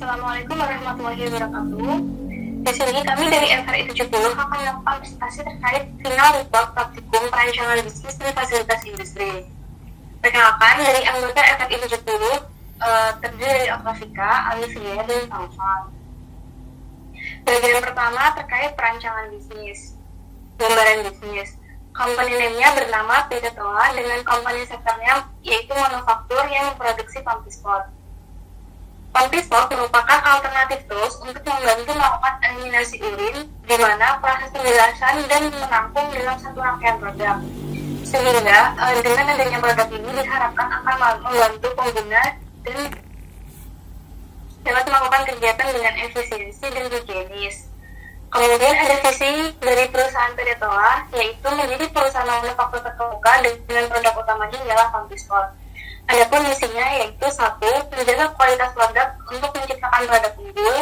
Assalamualaikum warahmatullahi wabarakatuh. Di sini kami dari FRI 70 akan melakukan presentasi terkait final report praktikum perancangan bisnis dan fasilitas industri. Perkenalkan, dari anggota FRI 70 terdiri dari Oktavika, Alivia, dan Taufan. Bagian pertama terkait perancangan bisnis. Gambaran bisnis. Company name-nya bernama PT Toa dengan company sektornya yaitu manufaktur yang memproduksi pampispot. Pampispot merupakan alternatif tools untuk membantu melakukan eliminasi urin, di mana proses penjelasan dan menampung dalam satu rangkaian produk. Sehingga dengan adanya produk ini diharapkan akan membantu pengguna dan dapat melakukan kegiatan dengan efisiensi dan higienis. Kemudian ada visi dari perusahaan PT Toa, yaitu menjadi perusahaan manufaktur terkemuka dengan produk utamanya ialah pampispot. Adapun misinya yaitu 1. Menjaga kualitas produk untuk menciptakan produk unggul.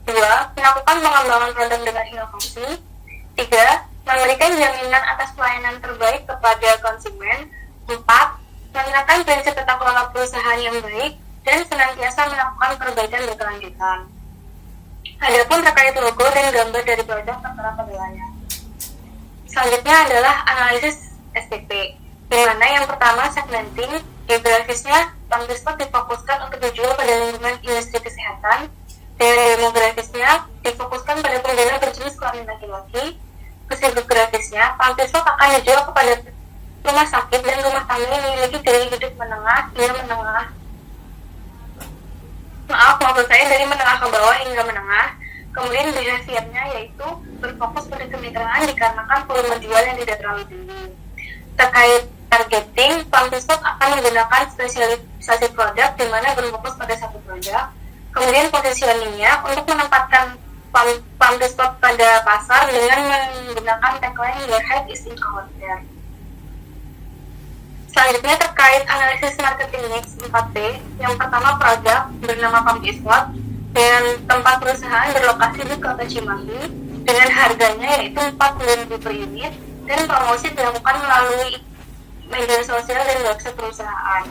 2. Melakukan pengembangan produk dengan inovasi. 3. Memberikan jaminan atas pelayanan terbaik kepada konsumen. 4. Menerapkan prinsip tata kelola perusahaan yang baik dan senantiasa melakukan perbaikan berkelanjutan. Adapun terkait logo dan gambar dari produk tertera pada layar. Selanjutnya adalah analisis STP, di mana yang pertama segmenting. Geografisnya, pampispot difokuskan untuk dijual pada lingkungan industri kesehatan. Dan demografisnya difokuskan pada pengguna berjenis kelamin laki-laki. Psikografisnya, pampispot akan dijual kepada rumah sakit dan rumah tangga yang memiliki gaya hidup menengah hingga menengah. Dari menengah ke bawah hingga menengah. Kemudian behaviornya yaitu berfokus pada kemitraan dikarenakan volume jual yang tidak terlalu tinggi. Terkait targeting, pampispot akan menggunakan spesialisasi produk di mana berfokus pada satu produk. Kemudian positioningnya untuk menempatkan pampispot pada pasar dengan menggunakan tagline "Your head is in our there". Selanjutnya terkait analisis marketing mix 4P, yang pertama produk bernama pampispot dengan tempat perusahaan berlokasi di Kota Cimahi dengan harganya yaitu 40.000 per unit dan promosi dilakukan melalui media sosial dan website perusahaan.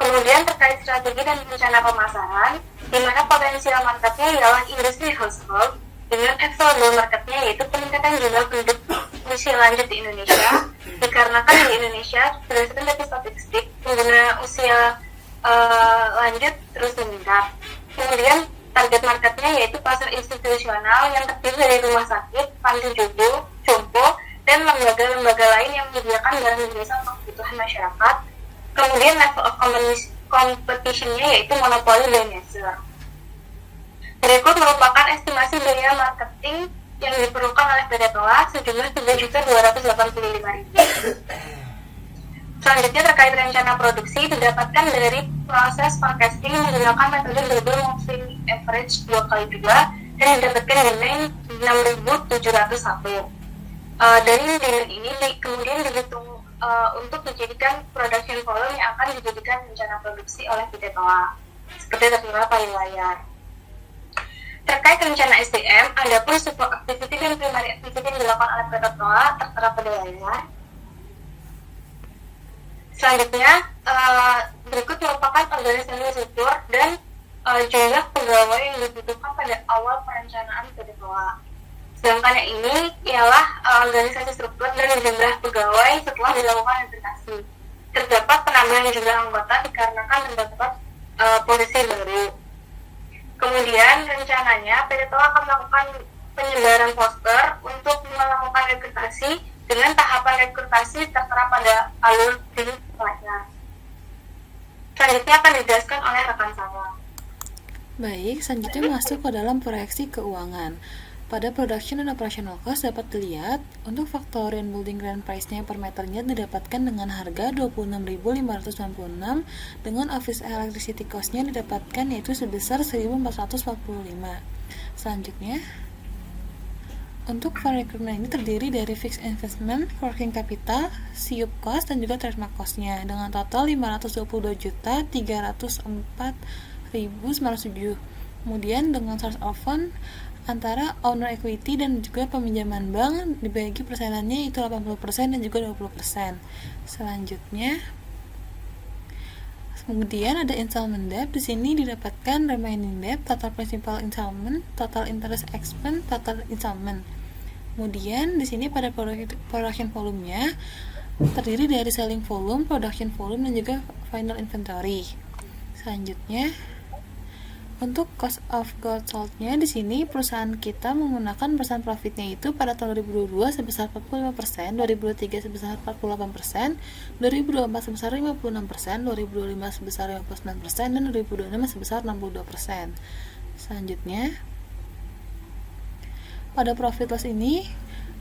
Kemudian terkait strategi dan rencana pemasaran, di mana potensial marketnya ialah industri household dengan available marketnya yaitu peningkatan jumlah penduduk usia lanjut di Indonesia. Dikarenakan di Indonesia berdasarkan data statistik pengguna usia lanjut terus meningkat. Kemudian target marketnya yaitu pasar institusional yang terdiri dari rumah sakit, panti jompo, dan lembaga-lembaga lain yang menyediakan barang jasa untuk kebutuhan masyarakat. Kemudian level of competition-nya yaitu monopoli dan user. Berikut merupakan estimasi biaya marketing yang diperlukan oleh PT Toa sejumlah 3.285.000. Selanjutnya terkait rencana produksi didapatkan dari proses forecasting menggunakan metode double moving average 2x2 dan didapatkan demand 6.701. Dari demand ini kemudian dihitung untuk dijadikan production volume yang akan dijadikan rencana produksi oleh PT Toa seperti tertera pada layar. Terkait rencana SDM, ada pun support activity dan primary activity yang dilakukan oleh PT Toa tertera pada layar. Selanjutnya, berikut merupakan organisasi struktur dan jumlah pegawai yang dibutuhkan pada awal perencanaan PT Toa. Sedangkan yang ini ialah organisasi struktur dan jumlah pegawai setelah dilakukan implementasi. Terdapat penambahan jumlah anggota dikarenakan terdapat posisi baru. Kemudian rencananya PT Toa akan melakukan penyebaran poster untuk melakukan rekrutasi dengan tahapan rekrutasi tertera pada alur di layar. Selanjutnya akan dijelaskan oleh rekan saya. Baik, selanjutnya masuk ke dalam proyeksi keuangan. Pada production dan operational cost dapat dilihat untuk factory and building grand price-nya per meternya didapatkan dengan harga 26.596 dengan office electricity cost-nya didapatkan yaitu sebesar 1.445. Selanjutnya, untuk fund recruitment ini terdiri dari fixed investment, working capital, SIUP cost, dan juga trademark cost-nya dengan total 522.304.907. Kemudian dengan source of fund antara owner equity dan juga peminjaman bank dibagi persenannya itu 80% dan juga 20%. Selanjutnya Kemudian ada installment debt. Di sini didapatkan remaining debt, total principal installment, total interest expense, total installment. Kemudian di sini pada production volume-nya terdiri dari selling volume, production volume, dan juga final inventory. Selanjutnya, untuk cost of goods sold-nya di sini perusahaan kita menggunakan persen profitnya itu pada tahun 2022 sebesar 45%, 2023 sebesar 48%, 2024 sebesar 56%, 2025 sebesar 59%, dan 2026 sebesar 62%. Selanjutnya, pada profit loss ini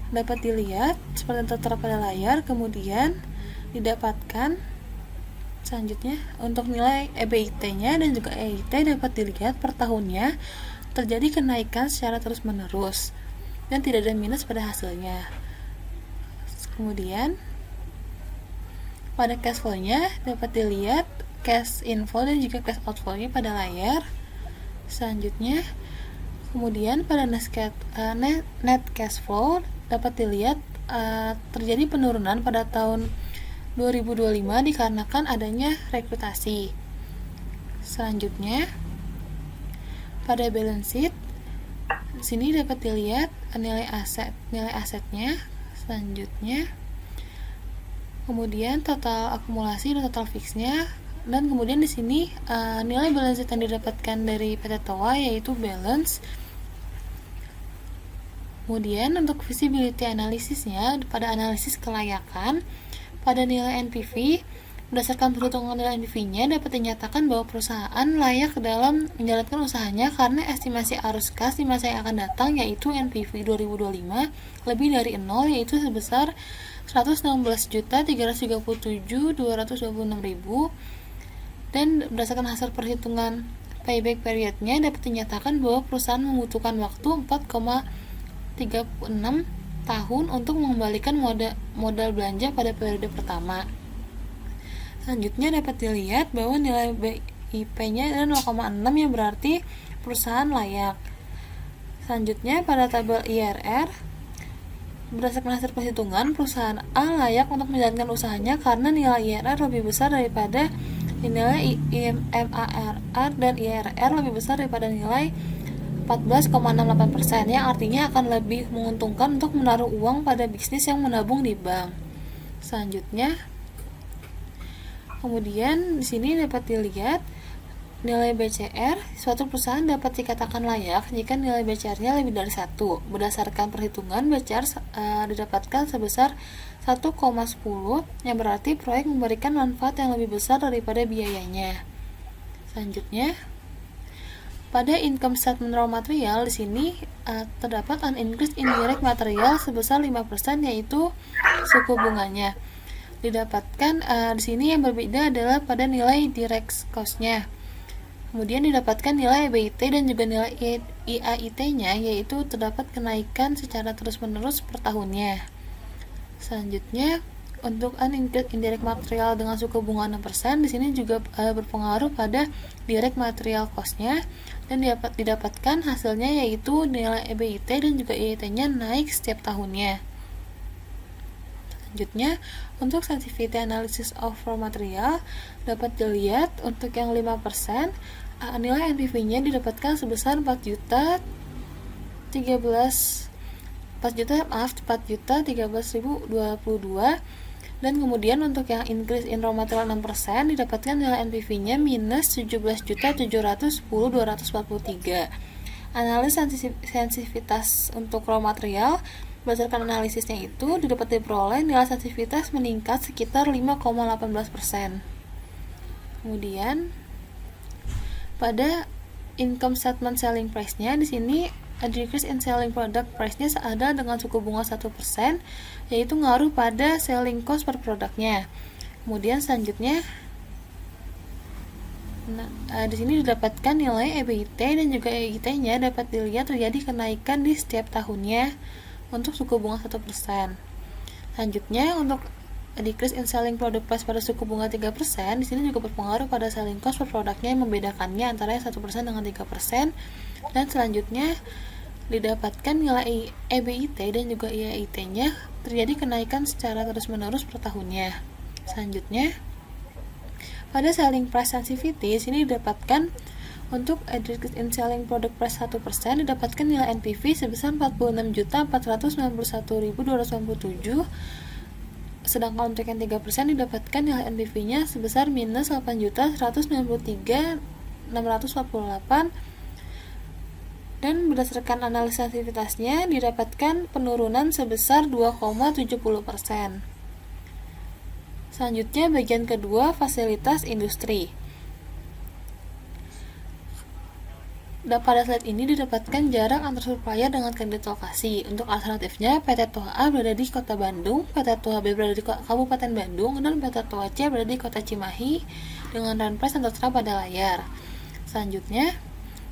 dapat dilihat seperti yang tertera pada layar. Kemudian didapatkan selanjutnya untuk nilai EBIT-nya dan juga EIT dapat dilihat per tahunnya terjadi kenaikan secara terus-menerus dan tidak ada minus pada hasilnya. Kemudian pada cash flow-nya dapat dilihat cash inflow dan juga cash outflow-nya pada layar. Selanjutnya, kemudian pada net cash flow dapat dilihat terjadi penurunan pada tahun 2025 dikarenakan adanya rekrutasi. Selanjutnya, pada balance sheet di sini dapat dilihat nilai asetnya. Selanjutnya, kemudian total akumulasi dan total fixnya, dan kemudian di sini nilai balance sheet yang didapatkan dari PT TOA yaitu balance. Kemudian untuk visibility analisisnya, pada analisis kelayakan pada nilai NPV, berdasarkan perhitungan nilai NPV-nya dapat dinyatakan bahwa perusahaan layak dalam menjalankan usahanya karena estimasi arus kas di masa yang akan datang yaitu NPV 2025 lebih dari 0 yaitu sebesar 116.337.226.000, dan berdasarkan hasil perhitungan payback period-nya dapat dinyatakan bahwa perusahaan membutuhkan waktu 4,36 tahun untuk mengembalikan modal belanja pada periode pertama. Selanjutnya dapat dilihat bahwa nilai BIP-nya adalah 0,6 yang berarti perusahaan layak. Selanjutnya pada tabel IRR, berdasarkan hasil perhitungan perusahaan A layak untuk menjalankan usahanya karena nilai IRR lebih besar daripada nilai MARR dan IRR lebih besar daripada nilai 14,68%, yang artinya akan lebih menguntungkan untuk menaruh uang pada bisnis yang menabung di bank. Selanjutnya, kemudian di sini dapat dilihat nilai BCR. Suatu perusahaan dapat dikatakan layak jika nilai BCR-nya lebih dari 1. Berdasarkan perhitungan, BCR didapatkan sebesar 1,10 yang berarti proyek memberikan manfaat yang lebih besar daripada biayanya. Selanjutnya, pada income statement raw material di sini terdapat an increase in direct material sebesar 5% yaitu suku bunganya. Didapatkan di sini yang berbeda adalah pada nilai direct cost-nya. Kemudian didapatkan nilai EBIT dan juga nilai IAIT-nya yaitu terdapat kenaikan secara terus-menerus per tahunnya. Selanjutnya, untuk indirect material dengan suku bunga 6% di sini juga berpengaruh pada direct material cost-nya dan didapatkan hasilnya yaitu nilai EBIT dan juga IIT-nya naik setiap tahunnya. Selanjutnya, untuk sensitivity analysis of raw material dapat dilihat untuk yang 5% nilai NPV-nya didapatkan sebesar 4.013.022, dan kemudian untuk yang increase in raw material 6% didapatkan nilai NPV-nya minus 17.710.243. Analis sensitivitas untuk raw material berdasarkan analisisnya itu dapat diperoleh nilai sensitivitas meningkat sekitar 5,18%. Kemudian pada income statement selling price-nya di sini a decrease in selling product price-nya ada dengan suku bunga 1%, yaitu ngaruh pada selling cost per produknya. Kemudian selanjutnya di sini didapatkan nilai EBIT dan juga EIT-nya dapat dilihat terjadi kenaikan di setiap tahunnya untuk suku bunga 1%. Selanjutnya untuk decrease in selling product price pada suku bunga 3%, di sini juga berpengaruh pada selling cost per produknya yang membedakannya antara 1% dengan 3%. Dan selanjutnya didapatkan nilai EBIT dan juga IAIT-nya terjadi kenaikan secara terus-menerus per tahunnya. Selanjutnya, Pada selling price sensitivity, sini didapatkan untuk aggregate in selling product price 1% didapatkan nilai NPV sebesar 46.491.297, sedangkan untuk yang 3% didapatkan nilai NPV-nya sebesar minus 8.193.648, dan berdasarkan analisa sensitivitasnya didapatkan penurunan sebesar 2,70%. Selanjutnya bagian kedua, fasilitas industri. Pada slide ini didapatkan jarak antar supplier dengan kandidat lokasi. Untuk alternatifnya, PT TOA A berada di Kota Bandung, PT TOA B berada di Kabupaten Bandung, dan PT TOA C berada di Kota Cimahi dengan run price yang tertera pada layar. Selanjutnya,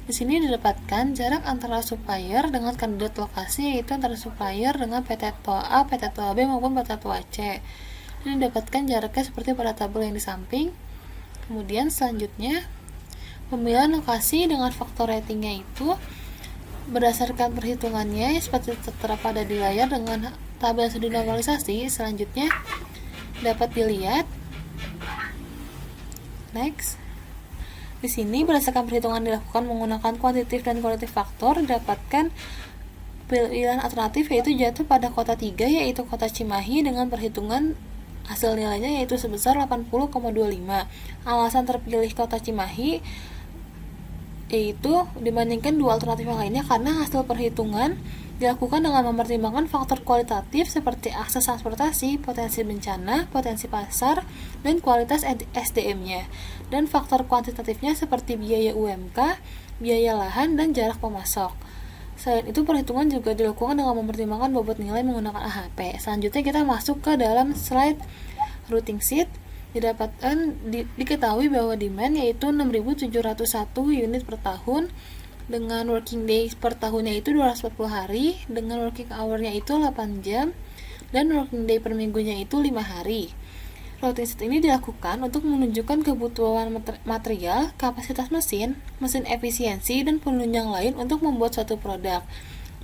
di sini didapatkan jarak antara supplier dengan kandidat lokasi, yaitu antara supplier dengan PT TOA A, PT TOA B maupun PT TOA C. Dan didapatkan jaraknya seperti pada tabel yang di samping. Kemudian selanjutnya, pemilihan lokasi dengan faktor ratingnya itu berdasarkan perhitungannya seperti tertera pada di layar dengan tabel yang sudah dinormalisasi. Selanjutnya dapat dilihat. Next. Di sini berdasarkan perhitungan dilakukan menggunakan kuantitatif dan kualitatif faktor, didapatkan pilihan alternatif yaitu jatuh pada kota 3, yaitu kota Cimahi, dengan perhitungan hasil nilainya yaitu sebesar 80,25. Alasan terpilih kota Cimahi yaitu dibandingkan dua alternatif yang lainnya karena hasil perhitungan dilakukan dengan mempertimbangkan faktor kualitatif seperti akses transportasi, potensi bencana, potensi pasar, dan kualitas SDM-nya, dan faktor kuantitatifnya seperti biaya UMK, biaya lahan, dan jarak pemasok. Selain itu, perhitungan juga dilakukan dengan mempertimbangkan bobot nilai menggunakan AHP. Selanjutnya kita masuk ke dalam slide routing sheet. Diketahui bahwa demand yaitu 6.701 unit per tahun, dengan working days per tahunnya itu 240 hari, dengan working hour-nya itu 8 jam, dan working day per minggunya itu 5 hari. Routing sheet ini dilakukan untuk menunjukkan kebutuhan material, kapasitas mesin efisiensi, dan penunjang lain untuk membuat suatu produk.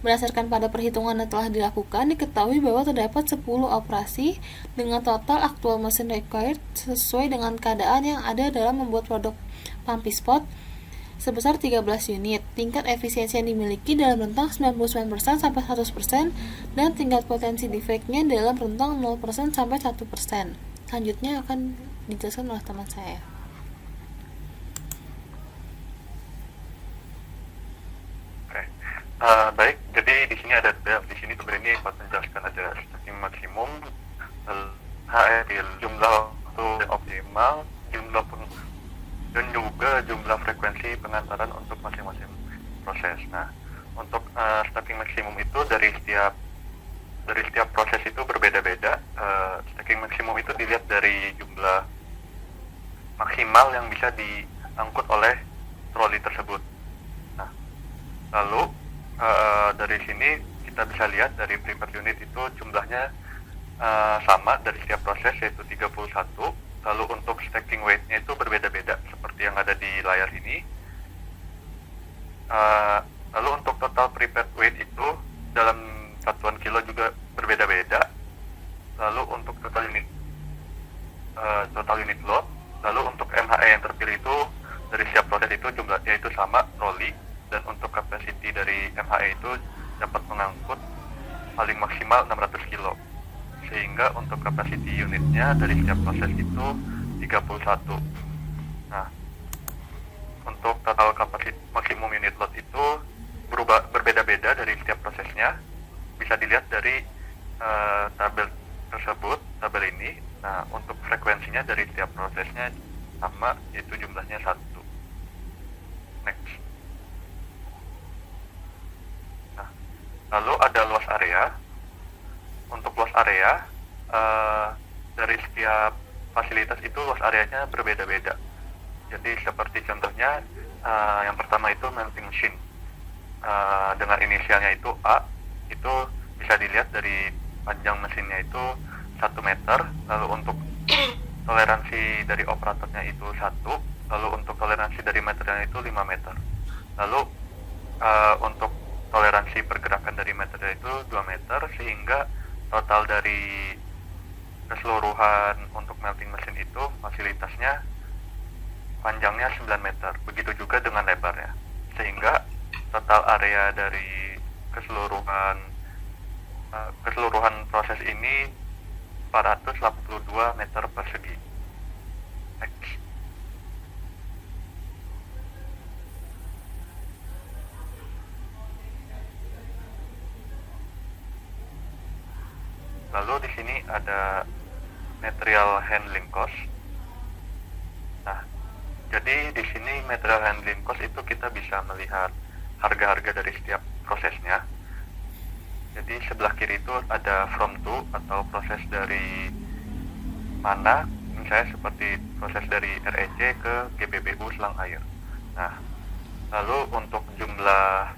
Berdasarkan pada perhitungan yang telah dilakukan, diketahui bahwa terdapat 10 operasi dengan total aktual mesin required sesuai dengan keadaan yang ada dalam membuat produk pumpy spot sebesar 13 unit. Tingkat efisiensi yang dimiliki dalam rentang 99% sampai 100%, dan tingkat potensi defeknya dalam rentang 0% sampai 1%. Selanjutnya akan dijelaskan oleh teman saya. Baik, jadi di sini ada sebenarnya dapat menjelaskan ada stacking maksimum, jumlah waktu optimal, dan juga jumlah frekuensi pengantaran untuk masing-masing proses. Nah, untuk stacking maksimum itu dari setiap proses itu berbeda-beda. Stacking maksimum itu dilihat dari jumlah maksimal yang bisa diangkut oleh troli tersebut. Nah, lalu dari sini kita bisa lihat dari prepared unit itu jumlahnya sama dari setiap proses, yaitu 31. Lalu untuk stacking weight-nya itu berbeda-beda seperti yang ada di layar ini. Lalu untuk total prepared weight itu dalam satuan kilo juga berbeda-beda. Lalu untuk total unit load. Lalu untuk MHE yang terpilih itu dari setiap proses itu jumlahnya itu sama troli, dan untuk capacity dari MHE itu dapat mengangkut paling maksimal 600 kilo. Sehingga untuk capacity unitnya dari setiap proses itu 31. Nah, untuk total capacity maksimum unit load itu berbeda-beda dari setiap prosesnya. Bisa dilihat dari tabel tersebut, tabel ini. Nah, untuk frekuensinya dari setiap prosesnya sama, yaitu jumlahnya 1. Next. Nah, lalu ada luas area. Untuk luas area, dari setiap fasilitas itu luas areanya berbeda-beda. Jadi seperti contohnya, yang pertama itu melting machine, dengan inisialnya itu A, itu bisa dilihat dari panjang mesinnya itu 1 meter, lalu untuk toleransi dari operatornya itu 1, lalu untuk toleransi dari materialnya itu 5 meter. Lalu untuk toleransi pergerakan dari material itu 2 meter, sehingga total dari keseluruhan untuk melting mesin itu fasilitasnya panjangnya 9 meter, begitu juga dengan lebarnya. Sehingga total area dari keseluruhan proses ini 482 meter persegi. Next. Lalu di sini ada material handling cost. Nah, jadi di sini material handling cost itu kita bisa melihat harga-harga dari setiap prosesnya. Jadi sebelah kiri itu ada from to atau proses dari mana, misalnya seperti proses dari REC ke GBBU selang air. Nah, lalu untuk jumlah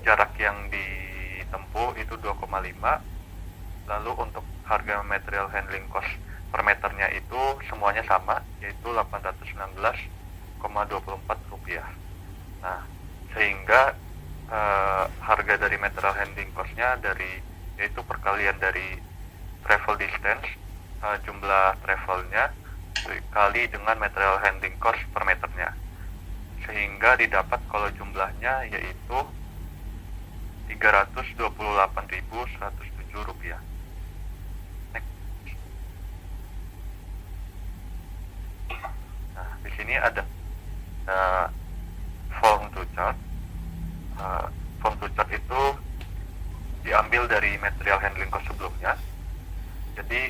jarak yang ditempuh itu 2,5. Lalu untuk harga material handling cost per meternya itu semuanya sama, yaitu Rp819,24. Nah, sehingga harga dari material handling cost-nya yaitu perkalian dari travel distance, jumlah travelnya dikali dengan material handling cost per meternya, sehingga didapat kalau jumlahnya yaitu Rp328.107. Nah, di sini ada form to chart. Form to chart itu diambil dari material handling cost sebelumnya. Jadi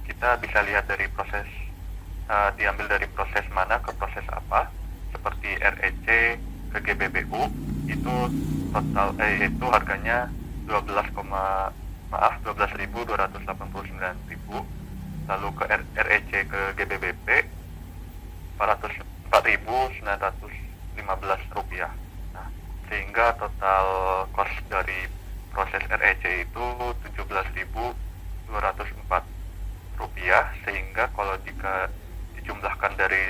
kita bisa lihat dari proses diambil dari proses mana ke proses apa, seperti REC ke GBBU itu total itu harganya 12.289.000. Lalu ke REC ke GBBP Rp4.915. Nah, sehingga total cost dari proses REC itu Rp17.204. Sehingga kalau dijumlahkan dari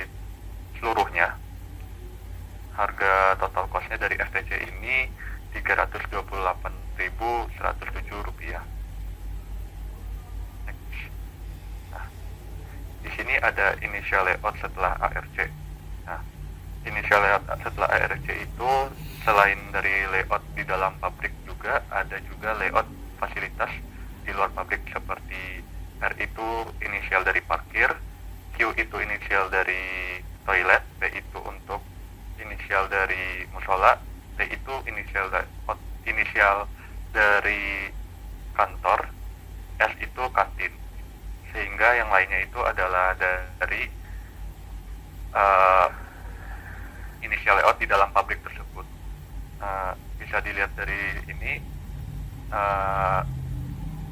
seluruhnya, harga total costnya dari FTC ini Rp328.107. Nah, di sini ada initial layout setelah ARC. Nah, initial layout setelah ARC itu selain dari layout di dalam pabrik juga ada juga layout fasilitas di luar pabrik, seperti R itu inisial dari parkir, Q itu inisial dari toilet, P itu untuk inisial dari musola, T itu inisial dari kantor, S itu kantin. Sehingga yang lainnya itu adalah dari inisial layout di dalam pabrik tersebut. Bisa dilihat dari ini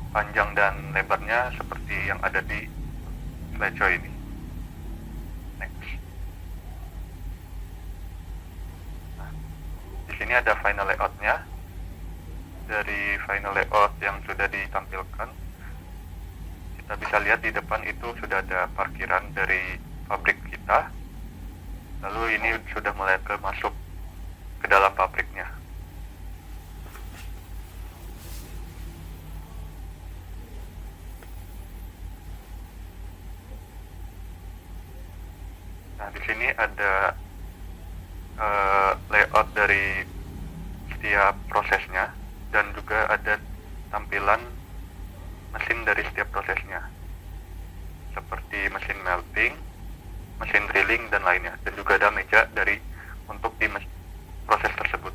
panjang dan lebarnya seperti yang ada di slideshow ini. Next. Nah, di sini ada final layoutnya. Dari final layout yang sudah ditampilkan, kita bisa lihat di depan itu sudah ada parkiran dari pabrik kita. Lalu ini sudah mulai masuk ke dalam pabriknya. Nah, di sini ada layout dari setiap prosesnya dan juga ada tampilan mesin dari setiap prosesnya, seperti mesin melting, mesin drilling dan lainnya, dan juga ada meja untuk di proses tersebut.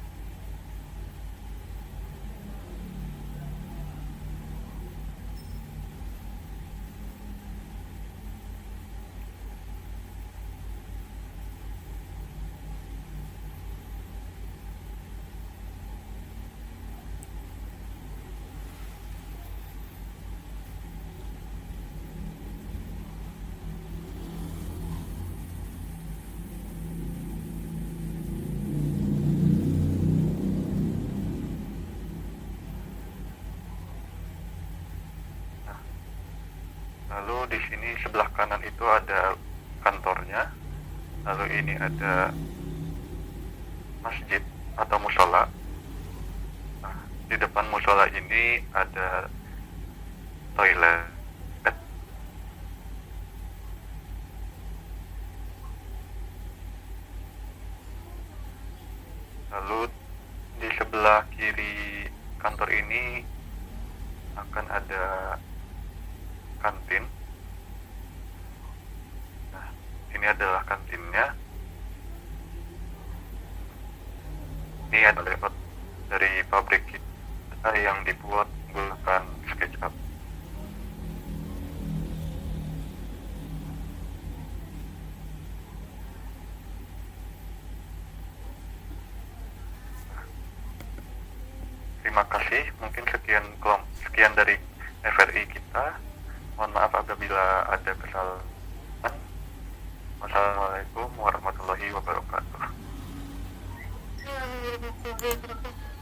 Lalu di sini sebelah kanan itu ada kantornya. Lalu ini ada masjid atau musola. Nah, di depan musola ini ada toilet. Lalu di sebelah kiri kantor ini akan ada kantin. Nah, ini adalah kantinnya. Ini adalah layout dari pabrik kita yang dibuat menggunakan SketchUp. Terima kasih, mungkin sekian dari FRI kita. Mohon maaf apabila ada kesalahan. Wassalamualaikum warahmatullahi wabarakatuh. Assalamualaikum warahmatullahi wabarakatuh.